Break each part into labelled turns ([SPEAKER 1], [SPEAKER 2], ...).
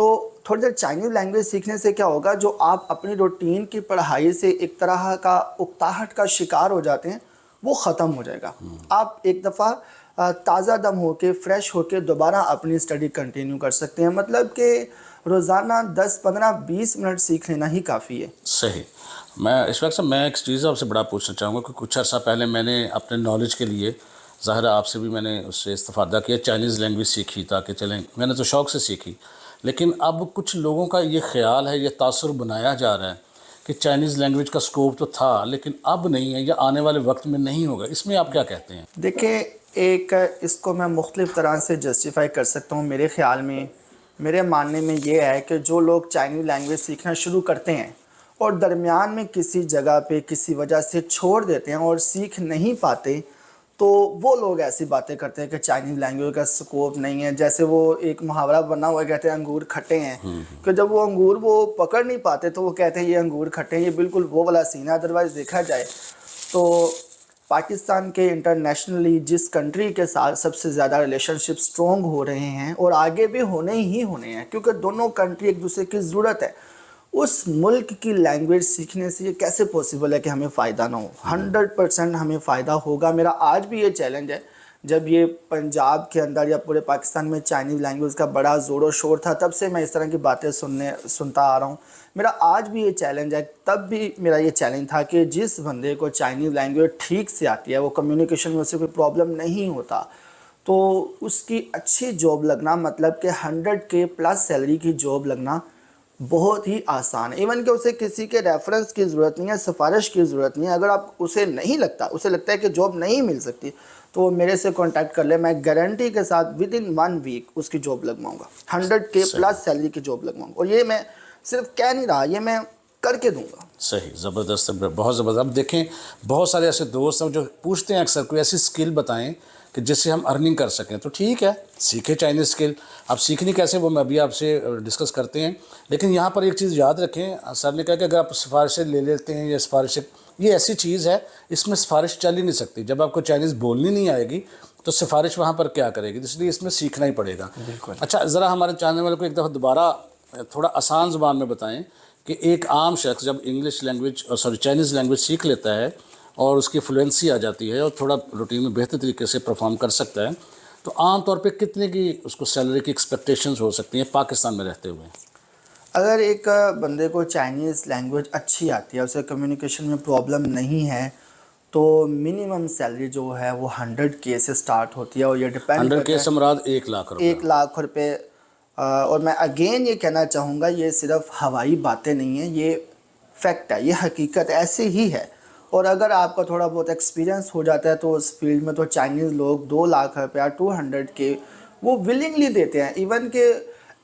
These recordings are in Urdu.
[SPEAKER 1] تو تھوڑی دیر چائنیز لینگویج سیکھنے سے کیا ہوگا، جو آپ اپنی روٹین کی پڑھائی سے ایک طرح کا اکتاہٹ کا شکار ہو جاتے ہیں وہ ختم ہو جائے گا. آپ ایک دفعہ تازہ دم ہو کے فریش ہو کے دوبارہ اپنی اسٹڈی کنٹینیو کر سکتے ہیں. مطلب کہ روزانہ 10-15-20 منٹ سیکھ لینا ہی کافی ہے.
[SPEAKER 2] صحیح. میں اس وقت میں ایک چیز آپ سے بڑا پوچھنا چاہوں گا کہ کچھ عرصہ پہلے میں نے اپنے نالج کے لیے ظاہر ہے آپ سے بھی میں نے اس سے استفادہ کیا، چائنیز لینگویج سیکھی تاکہ چلیں، میں نے تو شوق سے سیکھی. لیکن اب کچھ لوگوں کا یہ خیال ہے، یہ تاثر بنایا جا رہا ہے کہ چائنیز لینگویج کا سکوپ تو تھا لیکن اب نہیں ہے یا آنے والے وقت میں نہیں ہوگا. اس میں آپ کیا کہتے ہیں؟
[SPEAKER 1] دیکھیں، ایک اس کو میں مختلف طرح سے جسٹیفائی کر سکتا ہوں. میرے خیال میں، میرے ماننے میں یہ ہے کہ جو لوگ چائنیز لینگویج سیکھنا شروع کرتے ہیں اور درمیان میں کسی جگہ پہ کسی وجہ سے چھوڑ دیتے ہیں اور سیکھ نہیں پاتے، تو وہ لوگ ایسی باتیں کرتے ہیں کہ چائنیز لینگویج کا سکوپ نہیں ہے. جیسے وہ ایک محاورہ بنا ہوا ہے، کہتے ہیں انگور کھٹے ہیں، کہ جب وہ انگور وہ پکڑ نہیں پاتے تو وہ کہتے ہیں یہ انگور کھٹے ہیں. یہ بالکل وہ والا سین ہے. ادروائز دیکھا جائے تو پاکستان کے انٹرنیشنلی جس کنٹری کے ساتھ سب سے زیادہ ریلیشن شپ سٹرونگ ہو رہے ہیں اور آگے بھی ہونے ہی ہونے ہیں، کیونکہ دونوں کنٹری ایک دوسرے کی ضرورت ہے، اس ملک کی لینگویج سیکھنے سے یہ کیسے پوسیبل ہے کہ ہمیں فائدہ نہ ہو؟ 100% ہمیں فائدہ ہوگا. میرا آج بھی یہ چیلنج ہے، جب یہ پنجاب کے اندر یا پورے پاکستان میں چائنیز لینگویج کا بڑا زور و شور تھا، تب سے میں اس طرح کی باتیں سنتا آ رہا ہوں. میرا آج بھی یہ چیلنج ہے، تب بھی میرا یہ چیلنج تھا کہ جس بندے کو چائنیز لینگویج ٹھیک سے آتی ہے، وہ کمیونیکیشن میں اسے کوئی پرابلم نہیں ہوتا، تو اس کی اچھی جاب لگنا، مطلب کہ 100K پلس سیلری کی جاب لگنا بہت ہی آسان ہے. ایون کہ اسے کسی کے ریفرنس کی ضرورت نہیں ہے، سفارش کی ضرورت نہیں ہے. اگر آپ اسے نہیں لگتا، اسے لگتا ہے کہ جاب نہیں مل سکتی، تو وہ میرے سے کانٹیکٹ کر لے. میں گارنٹی کے ساتھ ود ان 1 ویک اس کی جاب لگواؤں گا، 100K پلس سیلری کی جاب لگواؤں گا. اور یہ میں صرف کہہ نہیں رہا، یہ میں کر کے دوں گا.
[SPEAKER 2] صحیح، زبردست، بہت زبردست. اب دیکھیں بہت سارے ایسے دوست ہیں جو پوچھتے ہیں اکثر کوئی ایسی سکل بتائیں کہ جس سے ہم ارننگ کر سکیں. تو ٹھیک ہے، سیکھیں چائنیز سکل. اب سیکھنی کیسے وہ میں ابھی آپ سے ڈسکس کرتے ہیں. لیکن یہاں پر ایک چیز یاد رکھیں، سر نے کہا کہ اگر آپ سفارشیں لے لیتے ہیں یا سفارشیں، یہ ایسی چیز ہے اس میں سفارش چل ہی نہیں سکتی. جب آپ کو چائنیز بولنی نہیں آئے گی تو سفارش وہاں پر کیا کرے گی؟ اس لیے اس میں سیکھنا ہی پڑے گا. اچھا، ذرا ہمارے چینل والے کو ایک دفعہ دوبارہ تھوڑا آسان زبان میں بتائیں کہ ایک عام شخص جب انگلش لینگویج چائنیز لینگویج سیکھ لیتا ہے اور اس کی فلوئنسی آ جاتی ہے اور تھوڑا روٹین میں بہتر طریقے سے پرفارم کر سکتا ہے، تو عام طور پہ کتنے کی اس کو سیلری کی ایکسپیکٹیشنز ہو سکتی ہیں پاکستان میں رہتے ہوئے؟
[SPEAKER 1] اگر ایک بندے کو چائنیز لینگویج اچھی آتی ہے، اسے کمیونیکیشن میں پرابلم نہیں ہے، تو منیمم سیلری جو ہے وہ 100K سے سٹارٹ ہوتی ہے. اور یہ ڈیپینڈ
[SPEAKER 2] 100K سے مراد 1,00,000 روپے.
[SPEAKER 1] 1,00,000 روپے. اور میں اگین یہ کہنا چاہوں گا، یہ صرف ہوائی باتیں نہیں ہیں، یہ فیکٹ ہے، یہ حقیقت ایسے ہی ہے. اور اگر آپ کا تھوڑا بہت ایکسپیرینس ہو جاتا ہے تو اس فیلڈ میں، تو چائنیز لوگ 2,00,000 روپیہ 200K وہ ولنگلی دیتے ہیں. ایون کہ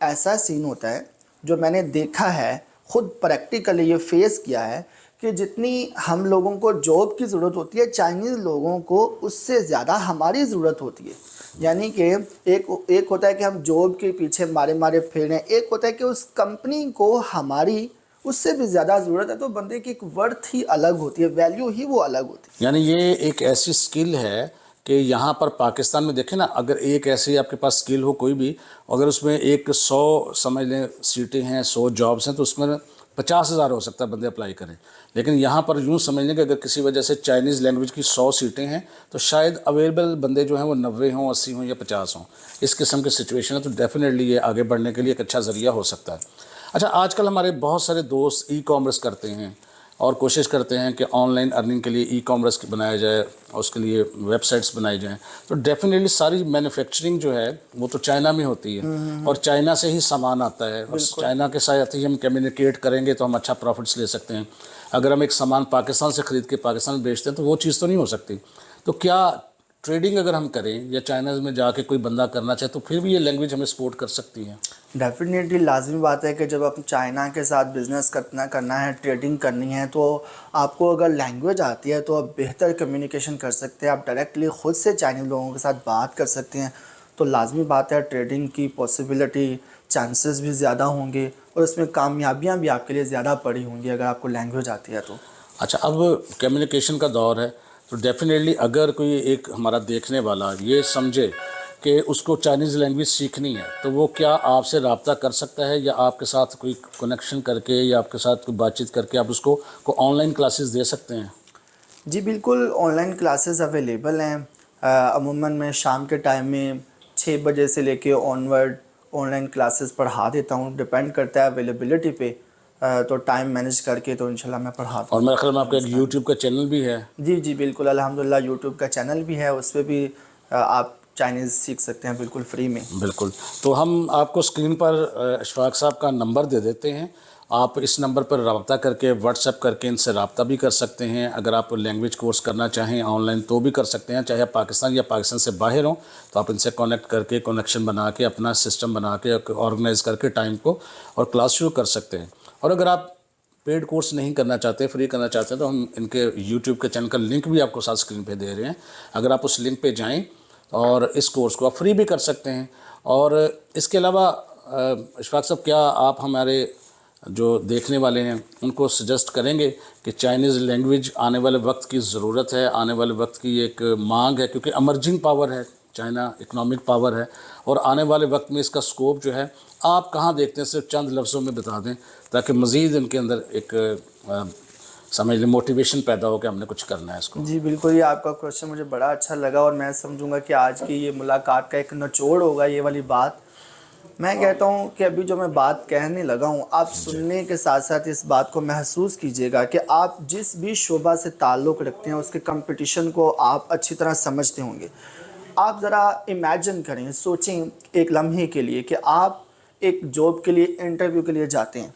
[SPEAKER 1] ایسا سین ہوتا ہے جو میں نے دیکھا ہے، خود پریکٹیکلی یہ فیس کیا ہے، کہ جتنی ہم لوگوں کو جاب کی ضرورت ہوتی ہے، چائنیز لوگوں کو اس سے زیادہ ہماری ضرورت ہوتی ہے. یعنی کہ ایک ہوتا ہے کہ ہم جاب کے پیچھے مارے پھر رہے ہیں، ایک ہوتا ہے کہ اس کمپنی کو ہماری اس سے بھی زیادہ ضرورت ہے. تو بندے کی ایک ورتھ ہی الگ ہوتی ہے، ویلیو ہی وہ الگ ہوتی ہے.
[SPEAKER 2] یعنی یہ ایک ایسی سکل ہے کہ یہاں پر پاکستان میں دیکھیں نا، اگر ایک ایسی آپ کے پاس سکل ہو کوئی بھی، اگر اس میں 100 سمجھ لیں سیٹیں ہیں، 100 جابس ہیں، تو اس میں 50,000 ہو سکتا ہے بندے اپلائی کریں. لیکن یہاں پر یوں سمجھ لیں کہ اگر کسی وجہ سے چائنیز لینگویج کی 100 سیٹیں ہیں تو شاید اویلیبل بندے جو ہیں وہ 90 ہوں، 80 ہوں یا 50 ہوں. اس قسم کی سچویشن ہے، تو ڈیفینیٹلی یہ آگے بڑھنے کے لیے ایک اچھا ذریعہ ہو سکتا ہے. اچھا، آج کل ہمارے بہت سارے دوست ای کامرس کرتے ہیں اور کوشش کرتے ہیں کہ آن لائن ارننگ کے لیے ای کامرس بنایا جائے اور اس کے لیے ویب سائٹس بنائی جائیں. تو ڈیفینیٹلی ساری مینوفیکچرنگ جو ہے وہ تو چائنا میں ہوتی ہے اور چائنا سے ہی سامان آتا ہے، اور چائنا کے ساتھ ہی ہم کمیونیکیٹ کریں گے تو ہم اچھا پروفٹس لے سکتے ہیں. اگر ہم ایک سامان پاکستان سے خرید کے پاکستان میں بیچتے ہیں تو وہ چیز تو نہیں ہو سکتی. تو کیا ٹریڈنگ اگر ہم کریں یا چائنا میں جا کے کوئی بندہ کرنا چاہے تو پھر بھی یہ لینگویج ہمیں سپورٹ کر سکتی ہے؟
[SPEAKER 1] ڈیفینیٹلی لازمی بات ہے کہ جب آپ چائنا کے ساتھ بزنس کرنا ہے، ٹریڈنگ کرنی ہے، تو آپ کو اگر لینگویج آتی ہے تو آپ بہتر کمیونیکیشن کر سکتے ہیں. آپ ڈائریکٹلی خود سے چائنیز لوگوں کے ساتھ بات کر سکتے ہیں. تو لازمی بات ہے ٹریڈنگ کی پاسبلٹی، چانسز بھی زیادہ ہوں گے اور اس میں کامیابیاں بھی آپ کے لیے زیادہ پڑی ہوں گی اگر آپ کو لینگویج آتی ہے تو.
[SPEAKER 2] اچھا، اب کمیونیکیشن کا دور ہے، تو ڈیفینیٹلی اگر کوئی ایک ہمارا دیکھنے والا یہ سمجھے کہ اس کو چائنیز لینگویج سیکھنی ہے تو وہ کیا آپ سے رابطہ کر سکتا ہے یا آپ کے ساتھ کوئی کنیکشن کر کے یا آپ کے ساتھ کوئی بات چیت کر کے آپ اس کو آن لائن کلاسز دے سکتے ہیں؟
[SPEAKER 1] جی بالکل، آن لائن کلاسز اویلیبل ہیں. عموماً میں شام کے ٹائم میں 6 بجے سے لے کے آنورڈ آن لائن کلاسز پڑھا دیتا ہوں. ڈپینڈ کرتا ہے اویلیبلٹی پہ، تو ٹائم مینیج کر کے تو انشاءاللہ میں پڑھاتا
[SPEAKER 2] اور
[SPEAKER 1] ہوں.
[SPEAKER 2] میرے خیال میں آپ کا ایک یوٹیوب کا چینل بھی ہے.
[SPEAKER 1] جی جی بالکل، الحمدللہ یوٹیوب کا چینل بھی ہے، اس پہ بھی آپ چائنیز سیکھ سکتے ہیں بالکل فری میں.
[SPEAKER 2] بالکل. تو ہم آپ کو اسکرین پر اشفاق صاحب کا نمبر دے دیتے ہیں، آپ اس نمبر پر رابطہ کر کے واٹس ایپ کر کے ان سے رابطہ بھی کر سکتے ہیں. اگر آپ لینگویج کورس کرنا چاہیں آن لائن تو بھی کر سکتے ہیں، چاہے آپ پاکستان یا پاکستان سے باہر ہوں تو آپ ان سے کانیکٹ کر کے کنیکشن بنا کے اپنا سسٹم بنا کے آرگنائز کر کے ٹائم کو اور کلاس شروع کر سکتے ہیں. اور اگر آپ پیڈ کورس نہیں کرنا چاہتے، فری کرنا چاہتے ہیں، تو ہم ان کے یوٹیوب کے چینل کا لنک بھی آپ کو ساتھ اسکرین پہ دے رہے ہیں. اگر آپ اس لنک پہ جائیں اور اس کورس کو آپ فری بھی کر سکتے ہیں. اور اس کے علاوہ اشفاق صاحب، کیا آپ ہمارے جو دیکھنے والے ہیں ان کو سجیسٹ کریں گے کہ چائنیز لینگویج آنے والے وقت کی ضرورت ہے، آنے والے وقت کی ایک مانگ ہے، کیونکہ ایمرجنگ پاور ہے چائنا، اکنامک پاور ہے، اور آنے والے وقت میں اس کا سکوپ جو ہے آپ کہاں دیکھتے ہیں؟ صرف چند لفظوں میں بتا دیں تاکہ مزید ان کے اندر ایک سمجھ لیں موٹیویشن پیدا ہو کہ ہم نے کچھ کرنا ہے اس کو.
[SPEAKER 1] جی بالکل، یہ آپ کا کوشچن مجھے بڑا اچھا لگا، اور میں سمجھوں گا کہ آج کی یہ ملاقات کا ایک نچوڑ ہوگا یہ والی بات. میں کہتا ہوں کہ ابھی جو میں بات کہنے لگا ہوں، آپ سننے کے ساتھ ساتھ اس بات کو محسوس کیجئے گا کہ آپ جس بھی شعبہ سے تعلق رکھتے ہیں اس کے کمپٹیشن کو آپ اچھی طرح سمجھتے ہوں گے. آپ ذرا امیجن کریں، سوچیں ایک لمحے کے لیے کہ آپ ایک جاب کے لیے انٹرویو کے لیے جاتے ہیں.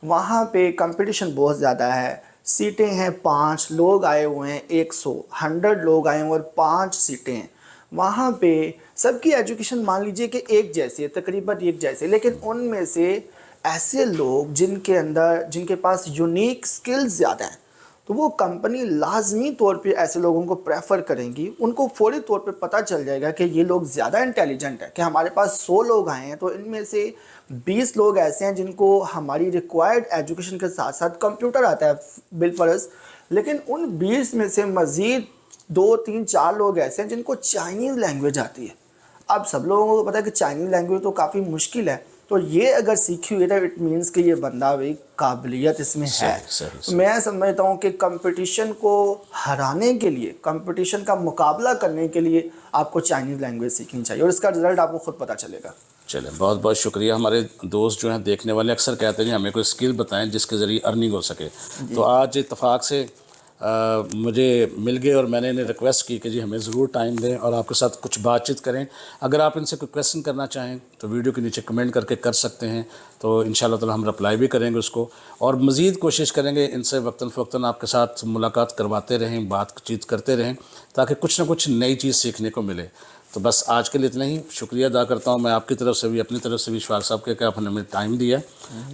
[SPEAKER 1] وہاں پہ کمپٹیشن بہت زیادہ ہے، سیٹیں ہیں 5، لوگ آئے ہوئے ہیں 100 لوگ آئے ہوئے اور 5 سیٹیں ہیں. وہاں پہ سب کی ایجوکیشن مان لیجئے کہ ایک جیسی ہے، تقریباً ایک جیسے، لیکن ان میں سے ایسے لوگ جن کے پاس یونیک سکلز زیادہ ہیں، تو وہ کمپنی لازمی طور پہ ایسے لوگوں کو پریفر کریں گی. ان کو فوری طور پہ پتہ چل جائے گا کہ یہ لوگ زیادہ انٹیلیجنٹ ہیں، کہ ہمارے پاس 100 لوگ آئے ہیں تو ان میں سے 20 لوگ ایسے ہیں جن کو ہماری ریکوائرڈ ایجوکیشن کے ساتھ ساتھ کمپیوٹر آتا ہے بالفرض، لیکن ان 20 میں سے مزید 2 3 4 لوگ ایسے ہیں جن کو چائنیز لینگویج آتی ہے. اب سب لوگوں کو پتہ ہے کہ چائنیز لینگویج تو کافی مشکل ہے، تو یہ اگر سیکھی ہوئی ہے اٹ مینس کہ یہ بندہ بھی قابلیت اس میں ہے. میں سمجھتا ہوں کہ کمپٹیشن کو ہرانے کے لیے، کمپٹیشن کا مقابلہ کرنے کے لیے آپ کو چائنیز لینگویج سیکھنی چاہیے، اور اس کا رزلٹ آپ کو خود پتہ چلے گا.
[SPEAKER 2] چلیں، بہت بہت شکریہ. ہمارے دوست جو ہیں دیکھنے والے اکثر کہتے ہیں ہمیں کوئی اسکل بتائیں جس کے ذریعے ارننگ ہو سکے. تو آج اتفاق سے مجھے مل گئے اور میں نے انہیں ریکویسٹ کی کہ جی ہمیں ضرور ٹائم دیں اور آپ کے ساتھ کچھ بات چیت کریں. اگر آپ ان سے کوئی کویسچن کرنا چاہیں تو ویڈیو کے نیچے کمنٹ کر کے کر سکتے ہیں، تو انشاءاللہ تعالی ہم رپلائی بھی کریں گے اس کو، اور مزید کوشش کریں گے ان سے وقتاً فوقتاً آپ کے ساتھ ملاقات کرواتے رہیں، بات چیت کرتے رہیں، تاکہ کچھ نہ کچھ نئی چیز سیکھنے کو ملے. تو بس آج کے لیے اتنا ہی. شکریہ ادا کرتا ہوں میں آپ کی طرف سے بھی، اپنی طرف سے بھی اشفاق صاحب کے کہ آپ نے ہمیں ٹائم دیا.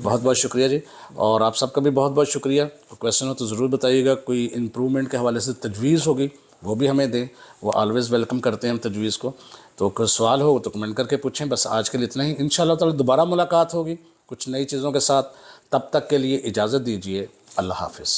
[SPEAKER 2] بہت بہت شکریہ جی. اور آپ سب کا بھی بہت بہت شکریہ. کویسچن ہو تو ضرور بتائیے گا، کوئی امپرومنٹ کے حوالے سے تجویز ہوگی وہ بھی ہمیں دیں، وہ آلویز ویلکم کرتے ہیں ہم تجویز کو. تو کوئی سوال ہو تو کمنٹ کر کے پوچھیں. بس آج کے لیے اتنا ہی. انشاءاللہ تعالی دوبارہ ملاقات ہوگی کچھ نئی چیزوں کے ساتھ. تب تک کے لیے اجازت دیجیے. اللہ حافظ.